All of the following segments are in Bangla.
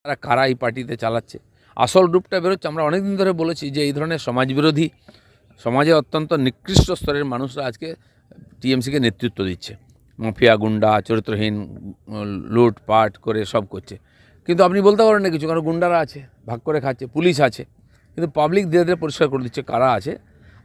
তারা কারা এই পার্টিতে চালাচ্ছে আসল রূপটা বেরোচ্ছে। আমরা অনেকদিন ধরে বলেছি যে এই ধরনের সমাজবিরোধী, সমাজে অত্যন্ত নিকৃষ্ট স্তরের মানুষরা আজকে টিএমসিকে নেতৃত্ব দিচ্ছে। মাফিয়া, গুন্ডা, চরিত্রহীন, লুটপাট করে সব করছে। কিন্তু আপনি বলতে পারেন না কিছু, কারণ গুন্ডারা আছে, ভাগ করে খাচ্ছে, পুলিশ আছে, কিন্তু পাবলিক ধীরে ধীরে পরিষ্কার করে দিচ্ছে কারা আছে।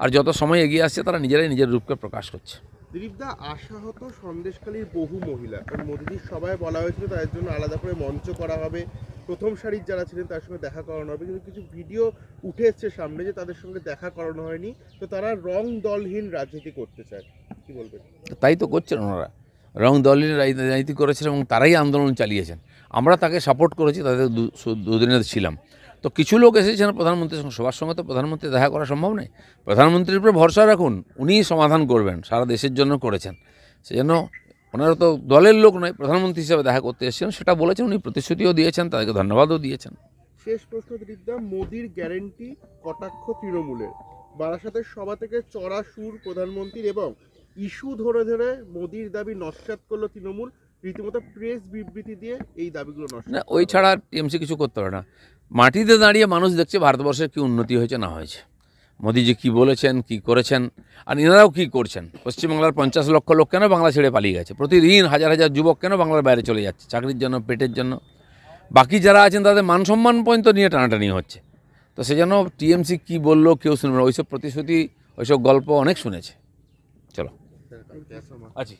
আর যত সময় এগিয়ে আসছে তারা নিজেরাই নিজের রূপকে প্রকাশ করছে। দিলীপদা, আশাহত সন্দেশখালীর বহু মহিলা, কারণ মোদিজির সভায় বলা হয়েছিল তাদের জন্য আলাদা করে মঞ্চ করা হবে, প্রথম সারির যারা ছিলেন তার সঙ্গে দেখা করানো হবে, কিন্তু কিছু ভিডিও উঠে এসছে সামনে যে তাদের সঙ্গে দেখা করানো হয়নি, তো তারা রং দলহীন রাজনীতি করতে চায়, কি বলবেন? তাই তো করছেন ওনারা, রং দলহীন রাজনীতি করেছেন এবং তারাই আন্দোলন চালিয়েছেন। আমরা তাকে সাপোর্ট করেছি, তাদের দুদিনে ছিলাম। তো কিছু লোক এসেছেন প্রধানমন্ত্রীর সঙ্গে, সবার সঙ্গে তো প্রধানমন্ত্রী দেখা করা সম্ভব নয়। প্রধানমন্ত্রীর উপরে ভরসা রাখুন, উনিই সমাধান করবেন, সারা দেশের জন্য করেছেন। সেজন্য ওনারা তো দলের লোক নয়, প্রধানমন্ত্রী হিসেবে দেখা করতে এসেছেন, সেটা বলেছেন, উনি প্রতিশ্রুতিও দিয়েছেন, তাদেরকে ধন্যবাদও দিয়েছেন। শেষ প্রশ্ন দিলীপদা, মোদির গ্যারেন্টি কটাক্ষ তৃণমূলের, বারাসাতের সভা থেকে চড়া সুর প্রধানমন্ত্রীর এবং ইস্যু ধরে ধরে মোদির দাবি নস্যাৎ করলো তৃণমূল, রীতিমতো প্রেস বিবৃতি দিয়ে এই দাবিগুলো নস্যাৎ। না, ওই ছাড়া টিএমসি কিছু করতে পারে না। মাটিতে দাঁড়িয়ে মানুষ দেখছে ভারতবর্ষের কী উন্নতি হয়েছে না হয়েছে, মোদিজি কী বলেছেন, কী করেছেন, আর এনারাও কী করছেন। পশ্চিমবাংলার 50 লক্ষ লোক কেন বাংলা ছেড়ে পালিয়ে গেছে, প্রতিদিন হাজার হাজার যুবক কেন বাংলার বাইরে চলে যাচ্ছে চাকরির জন্য, পেটের জন্য। বাকি যারা আছেন তাদের মান সম্মান পর্যন্ত নিয়ে টানাটানি হচ্ছে। তো সেজন্য টিএমসি কী বললো কেউ শুনবে না, ওইসব প্রতিশ্রুতি, ওইসব গল্প অনেক শুনেছে। চলো, আছি।